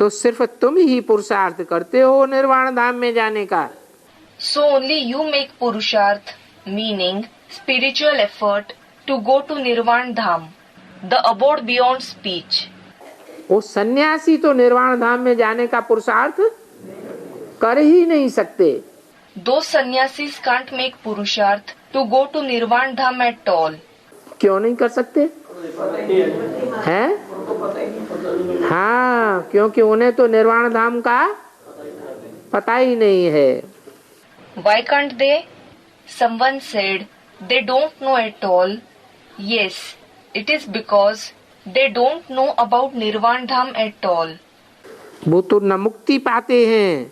तो सिर्फ तुम ही पुरुषार्थ करते हो निर्वाण धाम में जाने का। So only you make purusharth, meaning spiritual effort, to go to Nirvan Dham, the abode beyond speech. वो सन्यासी तो निर्वाण धाम में जाने का पुरुषार्थ कर ही नहीं सकते। Those sannyasis can't make purusharth to go to Nirvan Dham at all. क्यों नहीं कर सकते हैं? हाँ, क्योंकि उन्हें तो निर्वाण धाम का पता ही नहीं है। Why can't they? Someone said they don't know at all. Yes, it is because they don't know about Nirvan Dham at all. वो तो न मुक्ति पाते हैं,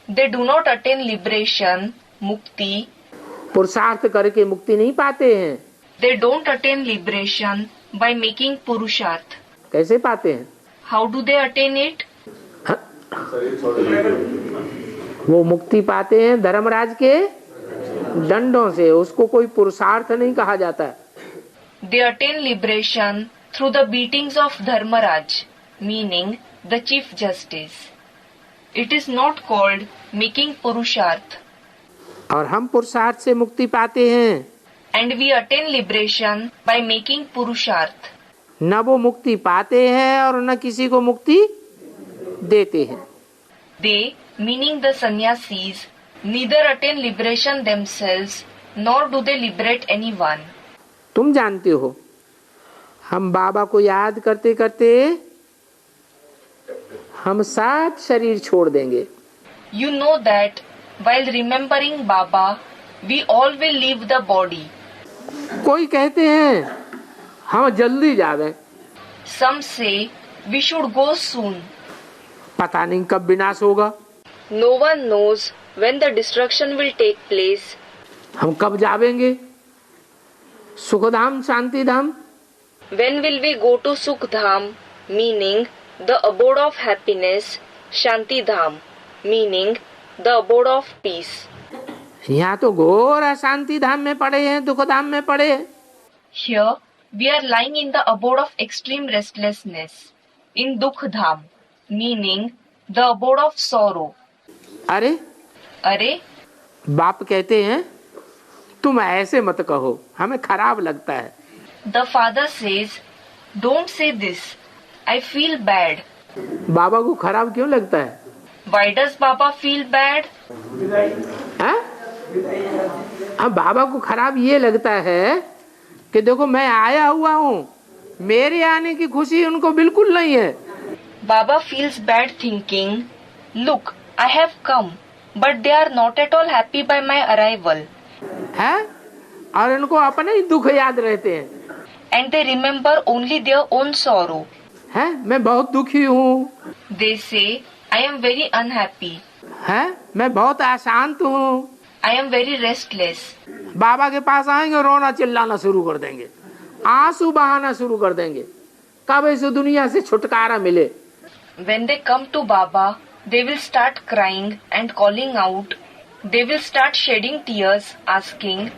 They do not attain liberation, mukti. पुरुषार्थ करके मुक्ति नहीं पाते हैं। They don't attain liberation by making purusharth. कैसे पाते हैं? How do they attain it? वो मुक्ति पाते हैं धर्मराज के दंडों से, उसको कोई पुरुषार्थ नहीं कहा जाता। They attain liberation through the beatings of Dharmaraj, meaning the chief justice. It is not called making purusharth. और हम पुरुषार्थ से मुक्ति पाते हैं। And we attain liberation by making purusharth. न वो मुक्ति पाते हैं और न किसी को मुक्ति देते हैं। They, meaning the sannyasis, neither attain liberation themselves nor do they liberate anyone. तुम जानते हो, हम बाबा को याद करते करते हम सात शरीर छोड़ देंगे। You know that while remembering Baba, we all will leave the body. कोई कहते हैं हम जल्दी जावें। Some say we should go soon. पता नहीं कब विनाश होगा। No one knows when the destruction will take place. हम कब जावेंगे सुखधाम शांति धाम? When will we go to Sukhdham, meaning the abode of happiness, Shanti Dham, meaning the abode of peace. यहाँ तो घोर अशांति धाम में पड़े हैं, दुख धाम में पड़े हैं। Here we are lying in the abode of extreme restlessness, in Dukh Dham, meaning the abode of sorrow. अरे अरे, बाप कहते हैं तुम ऐसे मत कहो, हमें खराब लगता है। the father says, don't say this. I feel bad. बाबा को खराब क्यों लगता है? Why does Baba feel bad? हैं? अब बाबा को खराब ये लगता है कि देखो मैं आया हुआ हूँ, मेरे आने की खुशी उनको बिल्कुल नहीं है। Baba feels bad thinking, look, I have come, but they are not at all happy by my arrival. है? और इनको अपने ही दुख याद रहते हैं। And they remember only their own sorrow. है? मैं बहुत दुखी हूँ। They say, I am very unhappy. है? मैं बहुत अशांत हूँ। I am very restless. बाबा के पास आएंगे, रोना चिल्लाना शुरू कर देंगे, आंसू बहाना शुरू कर देंगे, कब इस दुनिया से छुटकारा मिले। When they come to Baba, they will start crying and calling out. They will start shedding tears, asking,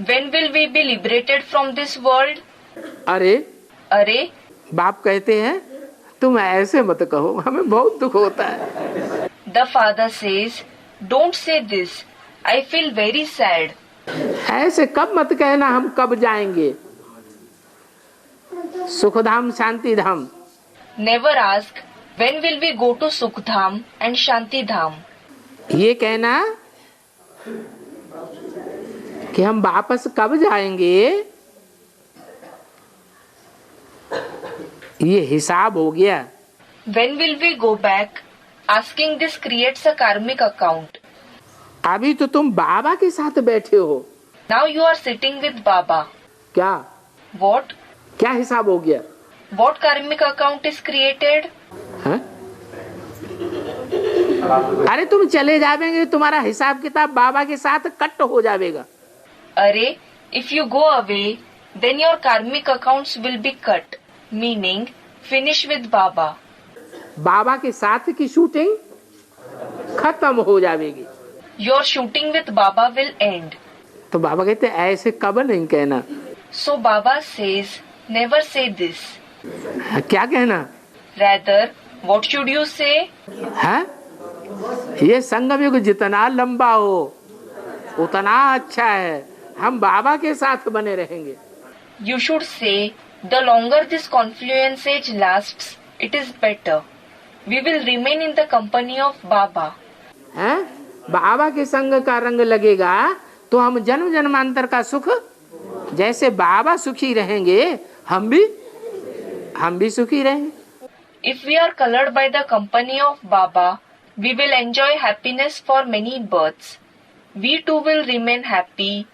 when will we be liberated from this world? अरे अरे, बाप कहते हैं तुम ऐसे मत कहो, हमें बहुत दुख होता है। the father says, don't say this. I feel very sad. ऐसे कब मत कहना, हम कब जाएंगे सुखधाम शांति धाम। Never ask, when will we go to Sukhdham and Shanti Dham? ये कहना कि हम वापस कब जाएंगे, ये हिसाब हो गया। When will we go back? Asking this creates a karmic account. अभी तो तुम बाबा के साथ बैठे हो। Now you are sitting with Baba. क्या What? क्या हिसाब हो गया? What karmic account is created? है? अरे तुम चले जाओगे, तुम्हारा हिसाब किताब बाबा के साथ कट हो जाएगा। अरे, if you go away, then your karmic accounts will be cut, meaning finish with Baba. बाबा के साथ की शूटिंग खत्म हो जाएगी। Your shooting with Baba will end. तो बाबा कहते हैं ऐसे कब नहीं कहना। So Baba says, never say this. क्या कहना? Rather, What should you say? है ये संगम युग जितना लंबा हो उतना अच्छा है, हम बाबा के साथ बने रहेंगे। You should say, the longer this confluence age lasts, it is better. We will remain in the company of Baba. हैं? बाबा के संग का रंग लगेगा तो हम जन्म जन्मांतर का सुख, जैसे बाबा सुखी रहेंगे हम भी सुखी रहेंगे। If we are colored by the company of Baba, we will enjoy happiness for many births. We too will remain happy,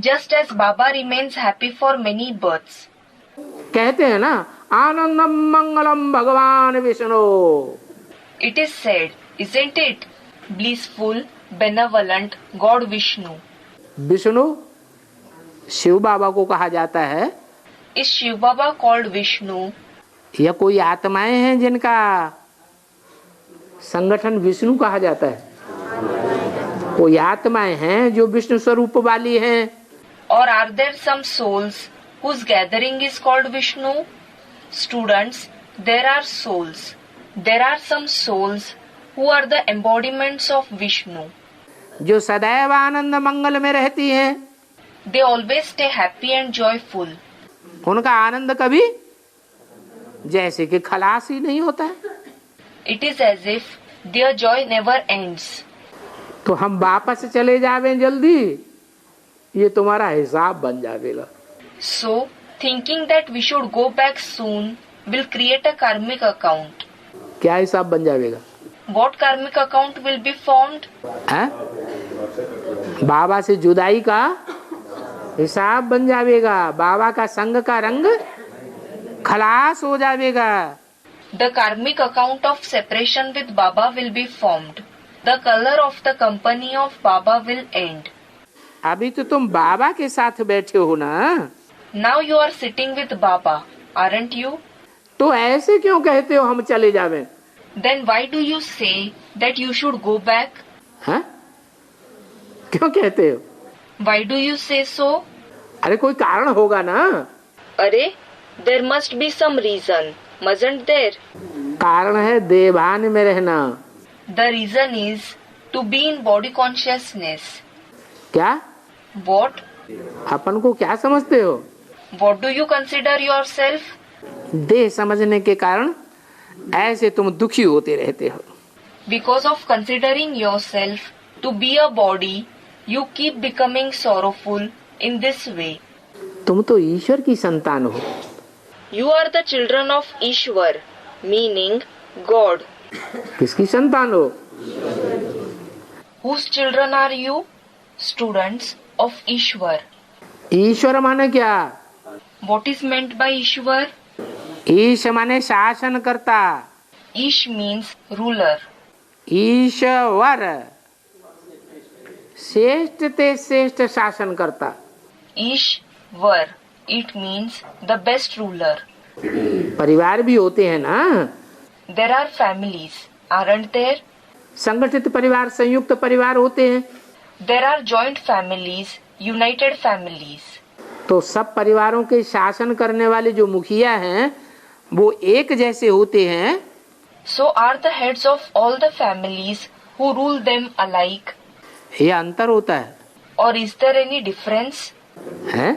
just as Baba remains happy for many births. कहते हैं ना, आनंदम मंगलम भगवान Vishnu. It is said, isn't it? Blissful, benevolent God Vishnu. Vishnu Shiv बाबा को कहा जाता है। Is Shiv Baba called Vishnu? यह कोई आत्माएं हैं जिनका संगठन विष्णु कहा जाता है। कोई आत्माएं हैं जो विष्णु स्वरूप वाली हैं। Or are there some souls whose gathering is called Vishnu? Students, there are souls. There are some souls who are the embodiments of Vishnu. जो सदैव आनंद मंगल में रहती हैं। They always stay happy and joyful. उनका आनंद कभी जैसे कि खलास ही नहीं होता है। It is as if their joy never ends. तो हम वापस चले जावे जल्दी, ये तुम्हारा हिसाब बन जाएगा। So, thinking that we should go back soon will create a karmic account. क्या हिसाब बन जाएगा? What karmic account will be formed? है? बाबा से जुदाई का हिसाब बन जाएगा। बाबा का संग का रंग खलास हो जाएगा। The karmic account of separation with Baba will be formed. The color of the company of Baba will end. अभी तो तुम बाबा के साथ बैठे हो ना। Now you are sitting with Baba, aren't you? तो ऐसे क्यों कहते हो हम चले जावे? Then why do you say that you should go back? हैं? क्यों कहते हो? Why do you say so? अरे कोई कारण होगा ना। अरे, there must be some reason, mustn't there? कारण है देवान में रहना। The reason is to be in body consciousness. क्या? What? अपन को क्या समझते हो? What do you consider yourself? देह समझने के कारण ऐसे तुम दुखी होते रहते हो। Because of considering yourself to be a body, you keep becoming sorrowful in this way. तुम तो ईश्वर की संतान हो। You are the children of Ishwar, meaning God. किसकी संतान हो? Whose children are you? Students of Ishwar. ईश्वर माने क्या? What is meant by Ishwar? ईश माने शासन करता। Ish means ruler. ईश्वर श्रेष्ठ ते श्रेष्ठ शासन करता। Ishwar. It means the best ruler. परिवार भी होते हैं ना। There are families, aren't there? संगठित परिवार, संयुक्त परिवार होते हैं। There are joint families, united families. तो सब परिवारों के शासन करने वाले जो मुखिया हैं वो एक जैसे होते हैं। So are the heads of all the families who rule them alike? ये अंतर होता है। Or is there any difference? है?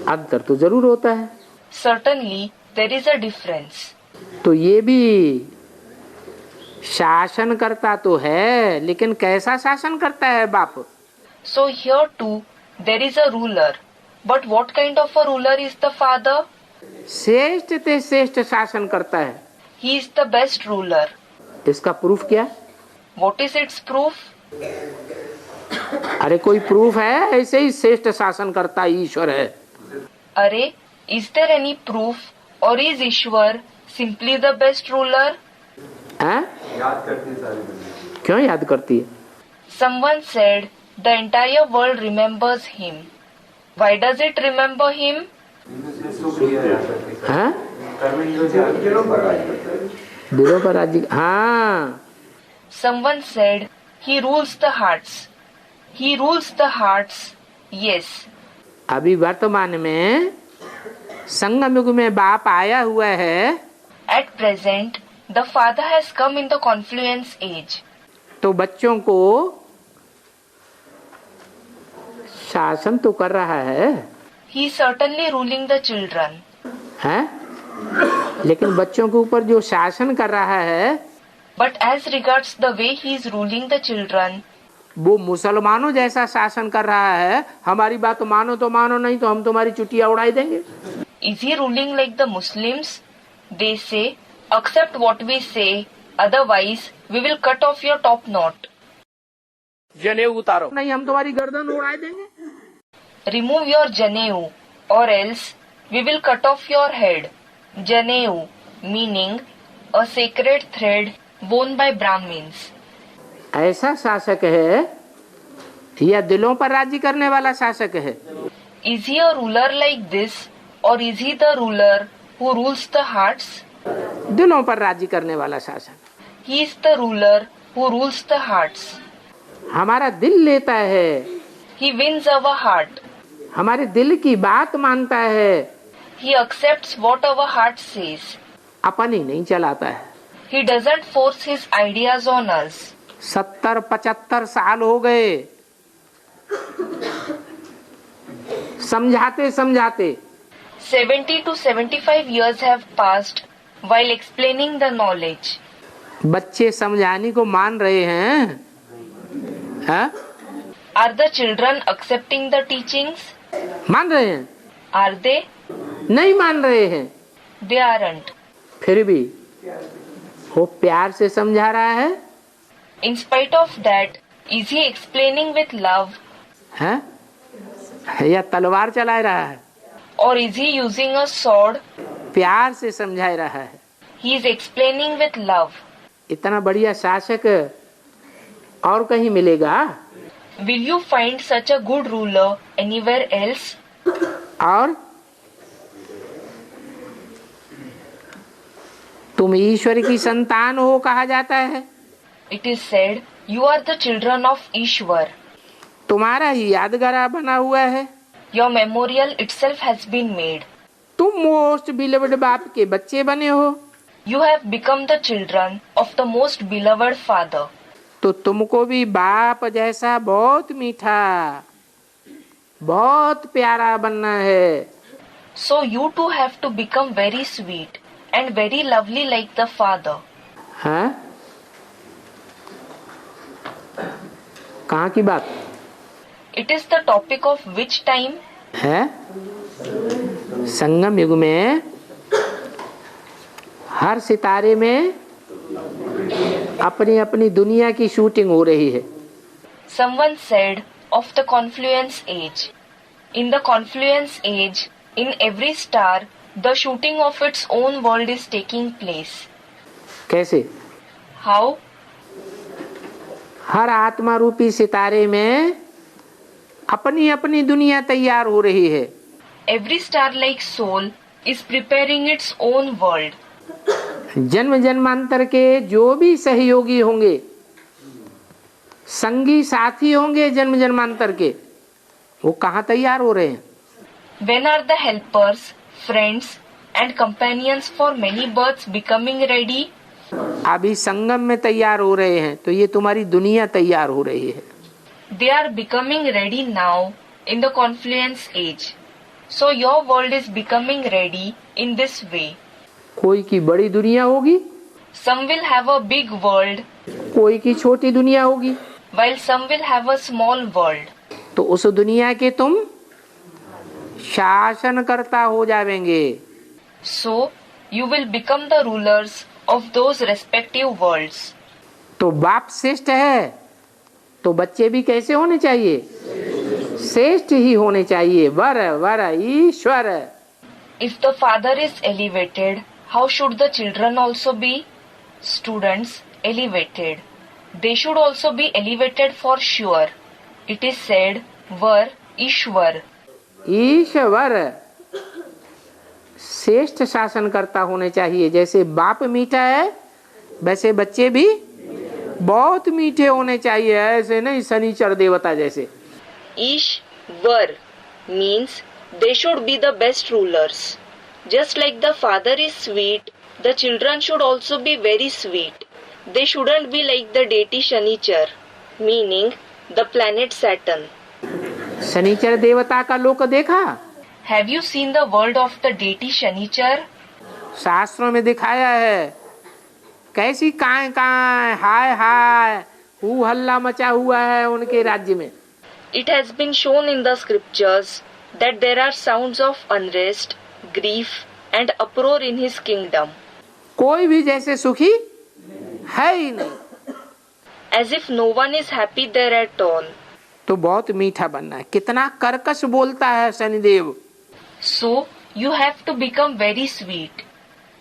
अंतर तो जरूर होता है। Certainly, there is a difference. तो ये भी शासन करता तो है, लेकिन कैसा शासन करता है बाप? So here too, there is a ruler. But what kind of a ruler is the father? श्रेष्ठ ते श्रेष्ठ शासन करता है। He is the best ruler. इसका प्रूफ क्या? What is its proof? अरे कोई प्रूफ है? ऐसे ही श्रेष्ठ शासन करता ईश्वर है। अरे, is there any proof? Or is Ishwar simply the best ruler? हैं? याद करती है सारी दुनिया। क्यों याद करती है? Someone said the entire world remembers him. Why does it remember him? हैं? दिलों पर राज्य। हाँ। Someone said he rules the hearts. He rules the hearts. Yes. अभी वर्तमान में संगम युग में बाप आया हुआ है। At present, The father has come in the confluence age. तो बच्चों को शासन तो कर रहा है, He is certainly ruling the children. हैं? लेकिन बच्चों के ऊपर जो शासन कर रहा है, But as regards the way he is ruling the children, वो मुसलमानों जैसा शासन कर रहा है। हमारी बात मानो तो मानो, नहीं तो हम तुम्हारी चुटिया उड़ाई देंगे। is he ruling like the Muslims? They say, accept what we say, otherwise we will cut off your top knot. जनेऊ उतारो, नहीं हम तुम्हारी गर्दन उड़ाई देंगे। Remove your janeu, or else we will cut off your head. Janeu, meaning a sacred thread worn by Brahmins. ऐसा शासक है या दिलों पर राजी करने वाला शासक है? Is he a ruler like this, or is he the ruler who rules the hearts? दिलों पर राजी करने वाला शासक। He is the ruler who rules the hearts. हमारा दिल लेता है, He wins our heart. हमारे दिल की बात मानता है, He accepts what our heart says. अपन ही नहीं चलाता है। He doesn't force his ideas on us. 70-75 साल हो गए समझाते समझाते। 70 to 75 years have passed while explaining the knowledge. बच्चे समझाने को मान रहे हैं, हाँ? Are the children accepting the teachings? मान रहे हैं? Are they? नहीं मान रहे हैं। They aren't. फिर भी वो प्यार से समझा रहा है, In spite of that, is he explaining with love, हाँ? या तलवार चला रहा है? or is he using a sword? प्यार से समझा रहा है। He is explaining with love. इतना बढ़िया शासक और कहीं मिलेगा? Will you find such a good ruler anywhere else? और तुम ईश्वर की संतान हो कहा जाता है। It is said, you are the children of Ishwar. तुम्हारा ही यादगार बना हुआ है। Your memorial itself has been made. तुम मोस्ट बिलवड बाप के बच्चे बने हो, You have become the children of the most beloved father. तो तुमको भी बाप जैसा बहुत मीठा, बहुत प्यारा बनना है। So you too have to become very sweet and very lovely like the father. हाँ? कहाँ की बात It is the topic of which time? है? संगम युग में हर सितारे में अपनी अपनी दुनिया की शूटिंग हो रही है। Someone said of the confluence age. In the confluence age, in every star, the shooting of its own world is taking place. कैसे? How? हर आत्मा रूपी सितारे में अपनी अपनी दुनिया तैयार हो रही है। Every star-like soul is preparing its own world. जन्म जन्मांतर के जो भी सहयोगी होंगे, संगी साथी होंगे जन्म जन्मांतर के, वो कहाँ तैयार हो रहे हैं? When are the helpers, friends and companions for many births becoming ready? अभी संगम में तैयार हो रहे हैं, तो ये तुम्हारी दुनिया तैयार हो रही है। They are becoming ready now in the confluence age. So your world is becoming ready in this way. कोई की बड़ी दुनिया होगी, Some will have a big world, कोई की छोटी दुनिया होगी, while some will have a small world. तो उस दुनिया के तुम शासनकर्ता हो जाएंगे। So you will become the rulers of those respective worlds. तो बाप श्रेष्ठ है, तो बच्चे भी कैसे होने चाहिए? श्रेष्ठ ही होने चाहिए। वर वर ईश्वर। If the father is elevated, how should the children also be? Students, elevated. They should also be elevated for sure. It is said, Var Ishwar. ईश्वर श्रेष्ठ शासनकर्ता होने चाहिए। जैसे बाप मीठा है, वैसे बच्चे भी बहुत मीठे होने चाहिए। ऐसे नहीं शनिचर देवता जैसे। Ishwar means they should be the best rulers. Just like the father is sweet The children should also be very sweet. They shouldn't be like the deity Shanichar, meaning the planet Saturn. शनिचर देवता का लोक देखा? Have you seen the world of the deity Shanichar? शास्त्रों में दिखाया है कैसी काय काय हाय हाय हू हल्ला मचा हुआ है उनके राज्य में। It has been shown in the scriptures that there are sounds of unrest, grief and uproar in his kingdom. कोई भी जैसे सुखी है ही नहीं। As if no one is happy there at all. तो बहुत मीठा बनना है। कितना कर्कश बोलता है Shanidev. So you have to become very sweet.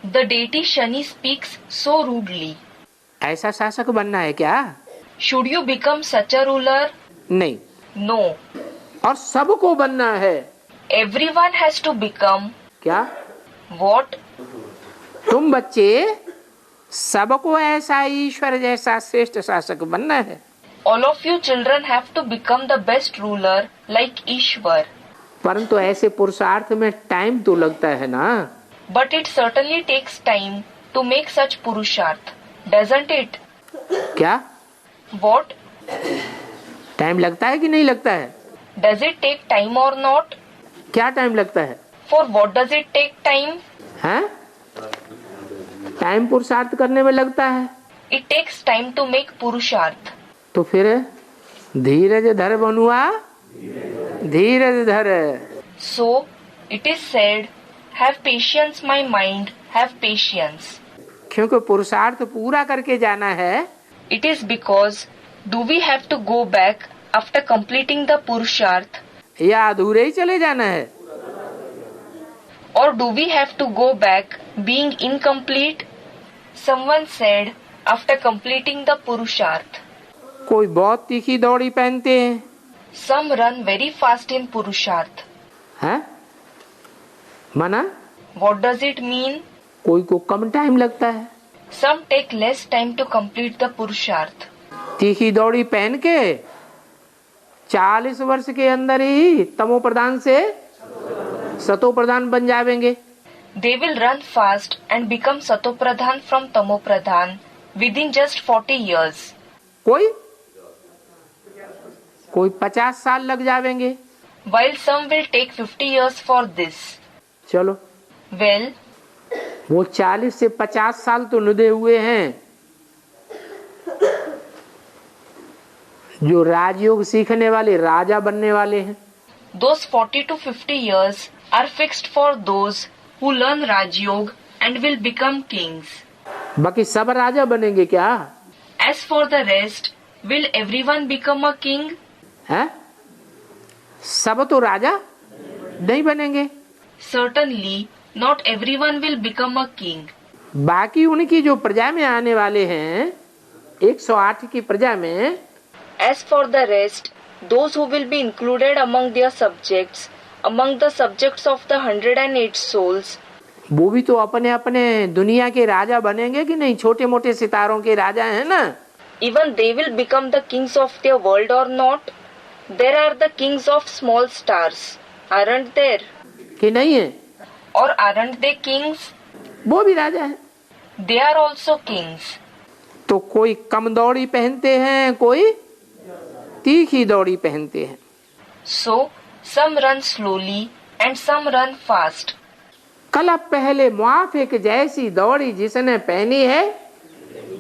The deity Shani speaks so rudely. ऐसा शासक बनना है क्या? Should you become such a ruler? नहीं। No. और सबको बनना है। Everyone has to become. क्या? What? तुम बच्चे सबको ऐसा ईश्वर जैसा श्रेष्ठ शासक बनना है। All of you children have to become the best ruler like Ishwar. परंतु ऐसे पुरुषार्थ में टाइम तो लगता है ना। But it certainly takes time to make such purusharth, doesn't it? क्या? What? टाइम लगता है कि नहीं लगता है? Does it take time or not? क्या टाइम लगता है? For what does it take time? हैं? टाइम पुरुषार्थ करने में लगता है। It takes time to make purusharth. तो फिर धीरज धर बनुआ, धीरज धर। So it is said, have patience my mind, have patience. क्योंकि पुरुषार्थ पूरा करके जाना है। It is because do we have to go back after completing the purusharth, या अधूरे ही चले जाना है? or do we have to go back being incomplete? Someone said after completing the purusharth. कोई बहुत तीखी दौड़ी पहनते हैं। Some run very fast in purusharth. हैं? मना? What does it mean? कोई को कम टाइम लगता है। Some take less time to complete the purusharth. तीखी दौड़ी पहन के 40 वर्ष के अंदर ही तमो प्रधान से सतो प्रधान बन जाएंगे। They will run fast and become Satopradhan from Tamopradhan within just 40 years. कोई 50 साल लग जाएंगे। While some will take 50 years for this. चलो, Well, वो 40 से 50 साल तो नुदे हुए हैं। जो राजयोग सीखने वाले राजा बनने वाले हैं। those 40 to 50 years are fixed for those who learn Rajyog and will become kings. बाकी सब राजा बनेंगे क्या? As for the rest, will everyone become a king? हैं? सब तो राजा नहीं बनेंगे। Certainly, not everyone will become a king. बाकी उनकी जो प्रजा में आने वाले हैं 108 की प्रजा में, As for the rest, those who will be included among their subjects, among the subjects of the 108 souls, वो भी तो अपने अपने दुनिया के राजा बनेंगे कि नहीं? छोटे मोटे सितारों के राजा हैं ना। even they will become the kings of their world or not? There are the kings of small stars, aren't there? कि नहीं है? Or aren't they kings? वो भी राजा है। They are also kings. तो कोई कम दौड़ी पहनते हैं, कोई तीखी दौड़ी पहनते हैं। So, some run slowly and some run fast. कल पहले मुआफिक जैसी दौड़ी जिसने पहनी है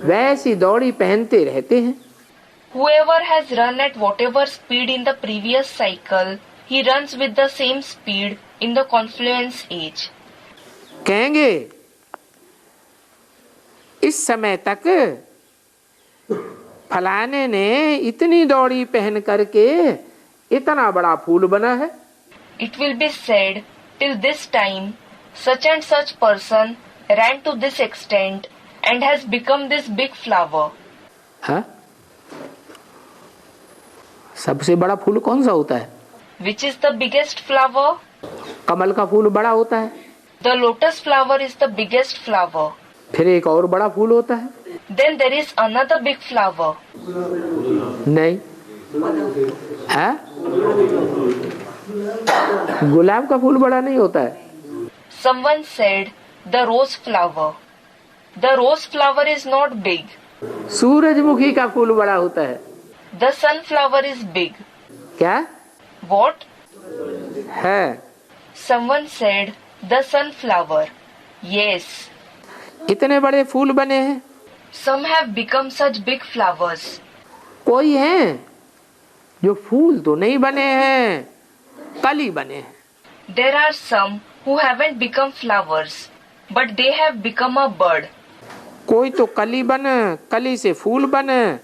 वैसी दौड़ी पहनते रहते हैं। Whoever has run at whatever speed in the previous cycle, he runs with the same speed in the confluence age. कहेंगे इस समय तक फलाने ने इतनी दौड़ी पहन करके इतना बड़ा फूल बना है। It will be said, till this time, such and such person ran to this extent and has become this big flower. हाँ? सबसे बड़ा फूल कौन सा होता है? Which is the biggest flower? कमल का फूल बड़ा होता है। The lotus flower is the biggest flower. फिर एक और बड़ा फूल होता है। Then there is another big flower. नहीं, हाँ? गुलाब का फूल बड़ा नहीं होता है। Someone said the rose flower. The rose flower is not big. सूरजमुखी का फूल बड़ा होता है। The sunflower is big. क्या What? है? Someone said, the sunflower. Yes. इतने बड़े फूल बने हैं। Some have become such big flowers. कोई हैं जो फूल तो नहीं बने हैं, कली बने हैं। There are some who haven't become flowers, but they have become a bird. कोई तो कली बने, कली से फूल बने,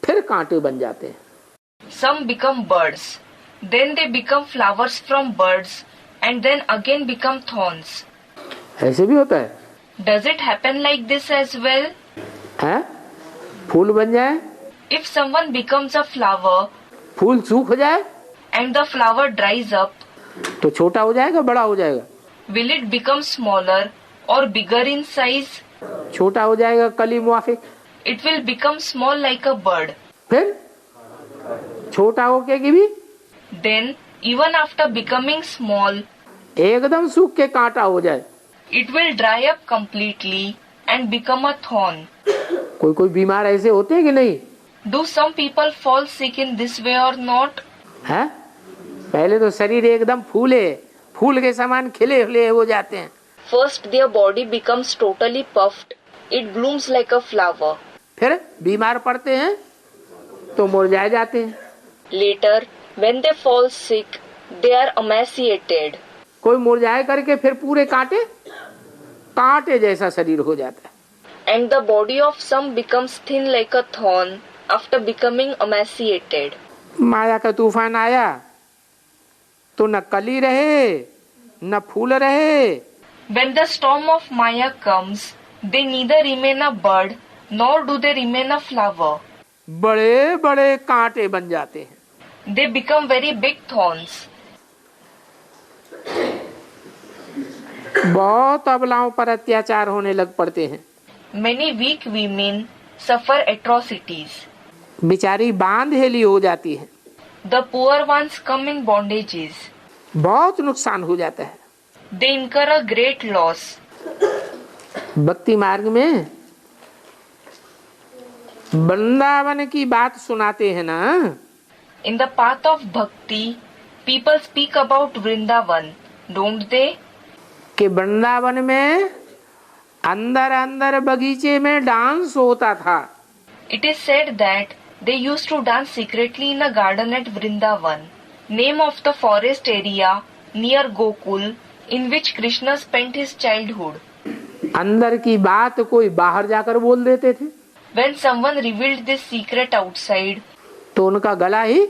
फिर कांटे बन जाते हैं। Some become birds. Then they become flowers from birds and then again become thorns. ऐसे भी होता है? Does it happen like this as well? हैं? फूल बन जाए, If someone becomes a flower फूल सूख जाए and the flower dries up, तो छोटा हो जाएगा, बड़ा हो जाएगा? will it become smaller or bigger in size? छोटा हो जाएगा कली मुआफिक, It will become small like a bird. फिर छोटा होके की भी Then, even after becoming small, एकदम सूख के कांटा हो जाए। it will dry up completely and become a thorn. कोई कोई बीमार ऐसे होते हैं कि नहीं? Do some people fall sick in this way or not? है? पहले तो शरीर एकदम फूल के समान खिले खिले हो जाते हैं। First, their body becomes totally puffed. It blooms like a flower. फिर बीमार पड़ते हैं तो मुरझा जाते हैं। Later, when they fall sick, they are emaciated. कोई मुरझाए करके फिर पूरे कांटे जैसा शरीर हो जाता है। And the body of some becomes thin like a thorn after becoming emaciated. माया का तूफान आया तो न कली रहे न फूल रहे। When the storm of Maya comes, they neither remain a bird nor do they remain a flower. बड़े बड़े कांटे बन जाते हैं। They become very big thorns. बहुत अबलाओं पर अत्याचार होने लग पड़ते हैं। Many weak women suffer atrocities. बेचारी बांधेली हो जाती है। The poor ones come in bondages. बहुत नुकसान हो जाता है। They incur a great loss. भक्ति मार्ग में वृंदावन की बात सुनाते हैं ना। In the path of bhakti, people speak about Vrindavan, don't they? कि वृंदावन में अंदर अंदर बगीचे में डांस होता था। It is said that they used to dance secretly in a garden at Vrindavan, name of the forest area near Gokul, in which Krishna spent his childhood. अंदर की बात कोई बाहर जाकर बोल देते थे When someone revealed this secret outside, तो उनका गला ही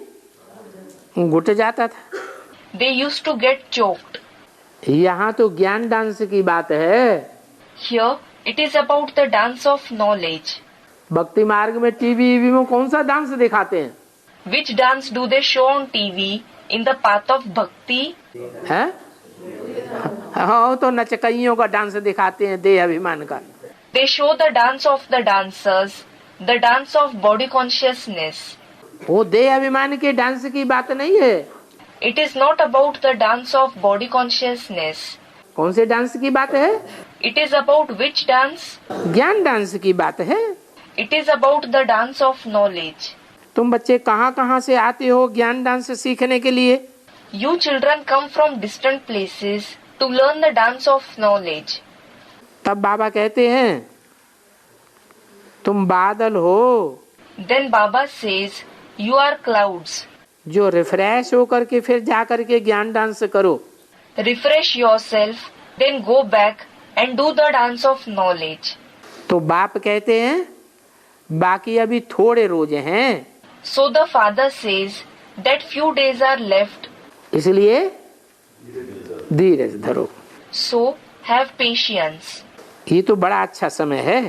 घुट जाता था। they used to get choked. यहाँ तो ज्ञान डांस की बात है। Here, it is about the dance of knowledge. भक्ति मार्ग में टीवी में कौन सा डांस दिखाते हैं? Which dance do they show on TV in the path of bhakti? हैं? हाँ तो नचकइयों का डांस दिखाते हैं, देह अभिमान का। They show the dance of the dancers, the dance of body consciousness. वो देह अभिमान के डांस की बात नहीं है। It is not about the dance of body consciousness. कौन से डांस की बात है? It is about which dance? ज्ञान डांस की बात है। It is about the dance of knowledge. तुम बच्चे कहाँ कहाँ से आते हो ज्ञान डांस सीखने के लिए? You children come from distant places to learn the dance of knowledge. तब बाबा कहते हैं तुम बादल हो। Then Baba says, you are clouds. जो रिफ्रेश होकर के फिर जा करके ज्ञान डांस करो। Refresh yourself, then go back and do the dance of knowledge. तो बाप कहते हैं बाकी अभी थोड़े रोज हैं, So the father says that few days are left. इसलिए धीरज धरो। So have patience. ये तो बड़ा अच्छा समय है।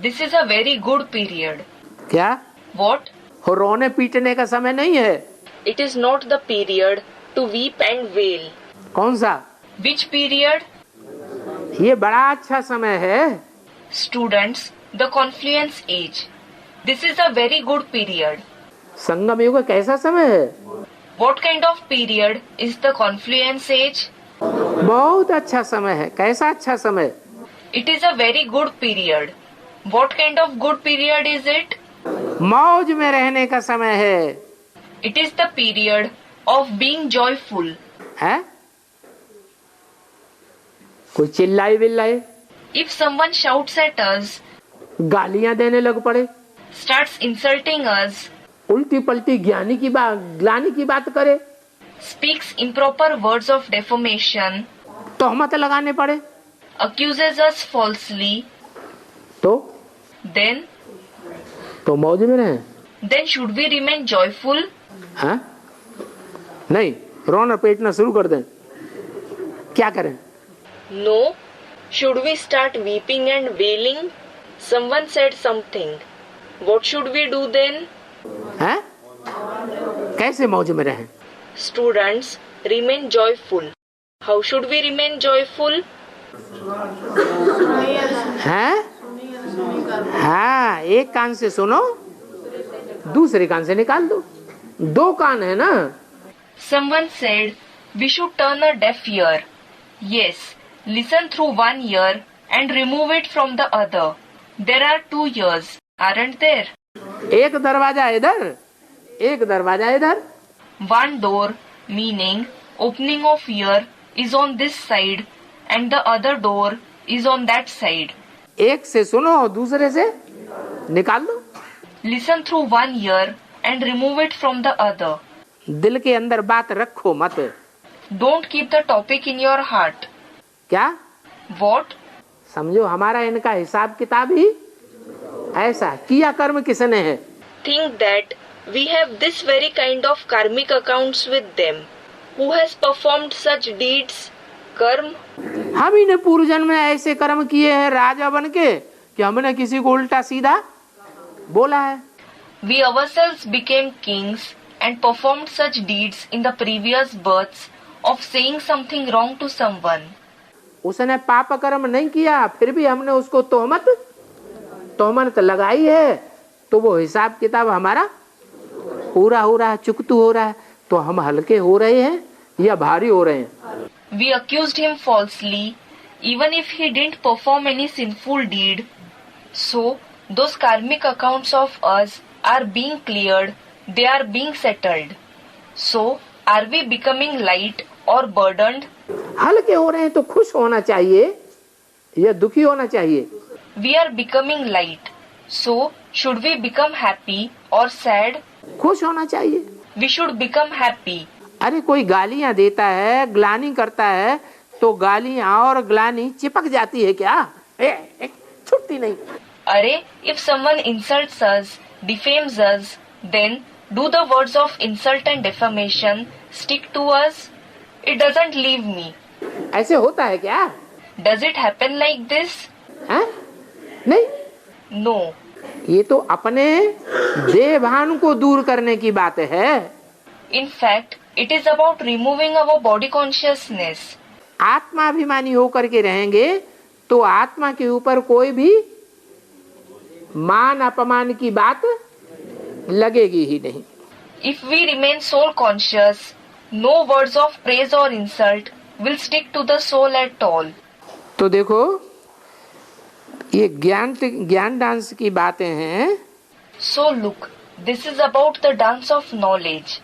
This is a very good period. क्या? What? हो रोने पीटने का समय नहीं है। It is not the period to weep and wail. कौन सा? Which period? ये बड़ा अच्छा समय है। Students, the confluence age. This is a very good period. संगम युग कैसा समय है? What kind of period is the confluence age? बहुत अच्छा समय है। कैसा अच्छा समय? It is a very good period. What kind of good period is it? मौज में रहने का समय है। It is the period of being joyful. है? कोई चिल्लाए बिल्लाए, If someone shouts at us, गालियां देने लग पड़े, starts insulting us, उल्टी पलटी ग्लानि की बात करे, speaks improper words of defamation, तोहमत लगाने पड़े, accuses us falsely, then तो मौज में रहे। should we remain joyful? हाँ? नहीं, रोना पीटना शुरू कर दें, क्या करें? No. Should we start weeping and wailing? Someone said something. What should we do then? हैं? कैसे मौज में रहें? Students, remain joyful. How should we remain joyful? हैं? हाँ, एक कान से सुनो, दूसरे कान से निकाल दो, 2 कान है ना। Someone said we should turn a deaf ear. Yes, listen through one ear and remove it from the other. There are 2 ears, aren't there? एक दरवाजा इधर, एक दरवाजा इधर। One door, meaning opening of ear, is on this side and the other door is on that side. एक से सुनो, दूसरे से निकाल दो। Listen through one ear and remove it from the other. दिल के अंदर बात रखो मत। Don't keep the topic in your heart. क्या? What? समझो, हमारा इनका हिसाब किताब ही ऐसा, किया कर्म किसने है। Think that we have this very kind of karmic accounts with them. Who has performed such deeds? Karm. हम ही ने पूर्व जन्म में ऐसे कर्म किए हैं राजा बन के कि हमने किसी को उल्टा सीधा बोला है। We ourselves became kings and performed such deeds in the previous births of saying something wrong to someone. उसने पाप कर्म नहीं किया, फिर भी हमने उसको तोहमत लगाई है, तो वो हिसाब किताब हमारा पूरा हो रहा है, चुकतू हो रहा है। तो हम हल्के हो रहे हैं या भारी हो रहे हैं? We accused him falsely, even if he didn't perform any sinful deed. So, those karmic accounts of us are being cleared, they are being settled. So, are we becoming light or burdened? हल्के हो रहे हैं तो खुश होना चाहिए या दुखी होना चाहिए? We are becoming light. So, should we become happy or sad? खुश होना चाहिए। We should become happy. अरे कोई गालियां देता है, ग्लानि करता है, तो गालियां और ग्लानि चिपक जाती है क्या? छूटती नहीं। अरे, if someone insults us, defames us, then do the words of insult and defamation stick to us? It doesn't leave me. ऐसे होता है क्या? Does it happen like this? है? नहीं। No. ये तो अपने देह भान को दूर करने की बात है। In fact, it is about removing our body consciousness. आत्माभिमानी होकर के रहेंगे तो आत्मा के ऊपर कोई भी मान अपमान की बात लगेगी ही नहीं। If we remain soul conscious, no words of praise or insult will stick to the soul at all. तो देखो, ये ज्ञान डांस की बातें हैं। So look, this is about the dance of knowledge.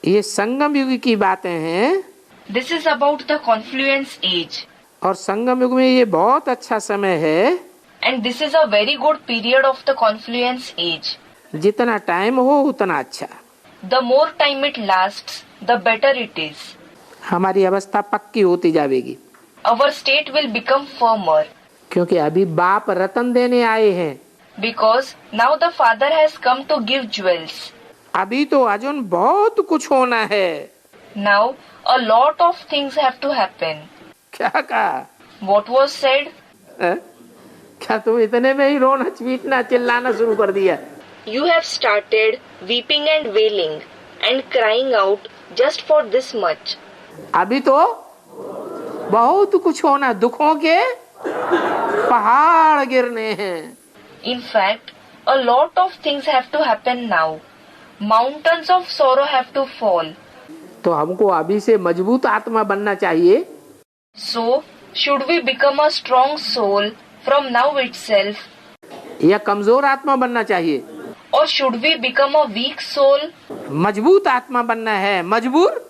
ये संगम युग की बातें हैं। This is about the confluence age. और संगम युग में ये बहुत अच्छा समय है। And this is a very good period of the confluence age. जितना टाइम हो उतना अच्छा। The more time it lasts, the better it is. हमारी अवस्था पक्की होती जाएगी। Our state will become firmer. क्योंकि अभी बाप रतन देने आए हैं। Because now the father has come to give jewels. अभी तो अजून बहुत कुछ होना है। Now a lot of things have to happen. क्या कहा? What was said? क्या तुम इतने में ही रोना पीटना चिल्लाना शुरू कर दिया? You have started weeping and wailing and crying out just for this much. अभी तो बहुत कुछ होना, दुखों के पहाड़ गिरने हैं। In fact, a lot of things have to happen now. Mountains of sorrow have to fall. तो हमको अभी से मजबूत आत्मा बनना चाहिए। So, should we become a strong soul from now itself, या कमजोर आत्मा बनना चाहिए? or should we become a weak soul? मजबूत आत्मा बनना है, मजबूर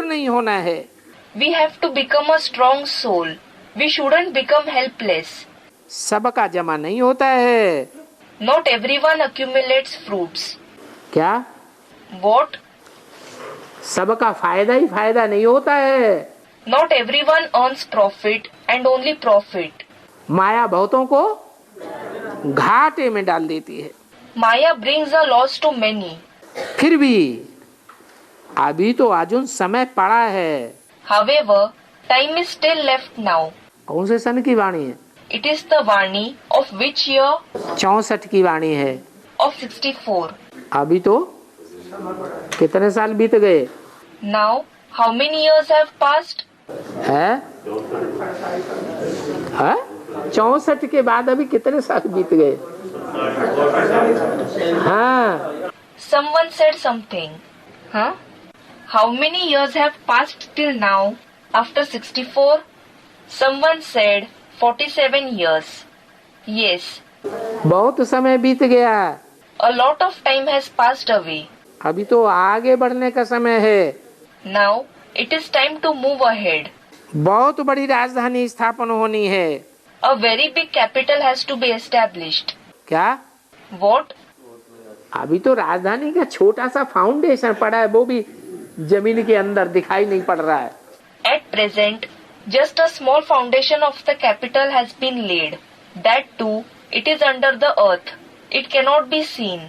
नहीं होना है। We have to become a strong soul. We shouldn't become helpless. सबका जमा नहीं होता है। Not everyone accumulates fruits. क्या? What? सबका फायदा ही फायदा नहीं होता है। Not everyone earns profit and only profit. माया बहुतों को घाटे में डाल देती है। Maya brings a loss to many. फिर भी अभी तो अर्जुन समय पड़ा है। However, time is still left now. कौन से सन की वाणी है? It is the Vani of which year? 64 की वाणी है। Of 64. अभी तो कितने साल बीत गए? Now, how many years have passed? है? 64 के बाद अभी कितने साल बीत गए? हाँ, Someone said something. Huh? How many years have passed till now? After 64? Someone said 47 years. Yes, बहुत समय बीत गया। a lot of time has passed away. अभी तो आगे बढ़ने का समय है। Now, it is time to move ahead. बहुत बड़ी राजधानी स्थापन होनी है। A very big capital has to be established. क्या? What? अभी तो राजधानी का छोटा सा फाउंडेशन पड़ा है, वो भी जमीन के अंदर दिखाई नहीं पड़ रहा है। At present, just a small foundation of the capital has been laid. That too, it is under the earth. It cannot be seen.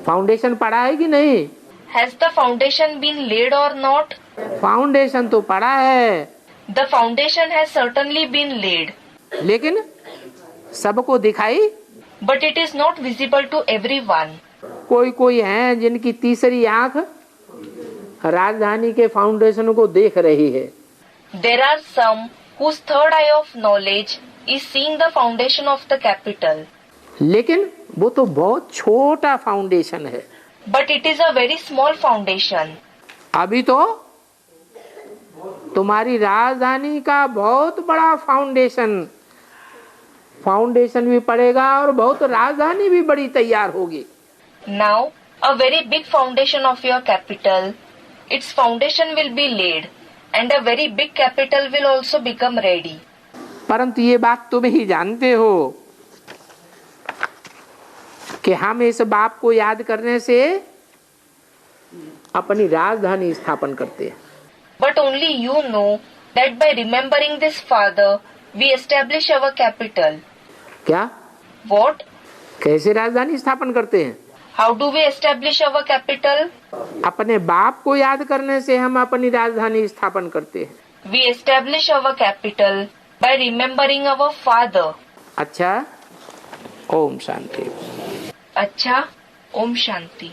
Foundation पड़ा है कि नहीं? Has the foundation been laid or not? Foundation तो पड़ा है, The foundation has certainly been laid, लेकिन सबको दिखाई but it is not visible to everyone. कोई हैं जिनकी तीसरी आंख राजधानी के फाउंडेशन को देख रही है। There are some whose third eye of knowledge is seeing the foundation of the capital. लेकिन वो तो बहुत छोटा फाउंडेशन है। But it is a very small foundation. अभी तो तुम्हारी राजधानी का बहुत बड़ा फाउंडेशन भी पड़ेगा और बहुत राजधानी भी बड़ी तैयार होगी। Now, a very big foundation of your capital, its foundation will be laid, and a very big capital will also become ready. परंतु ये बात तुम ही जानते हो कि हम इस बाप को याद करने से अपनी राजधानी स्थापन करते हैं। But only you know that by remembering this Father, we establish our capital. क्या? What? कैसे राजधानी स्थापन करते हैं? How do we establish our capital? अपने बाप को याद करने से हम अपनी राजधानी स्थापन करते हैं। We establish our capital by remembering our Father. अच्छा, ओम शांति। अच्छा, Om Shanti.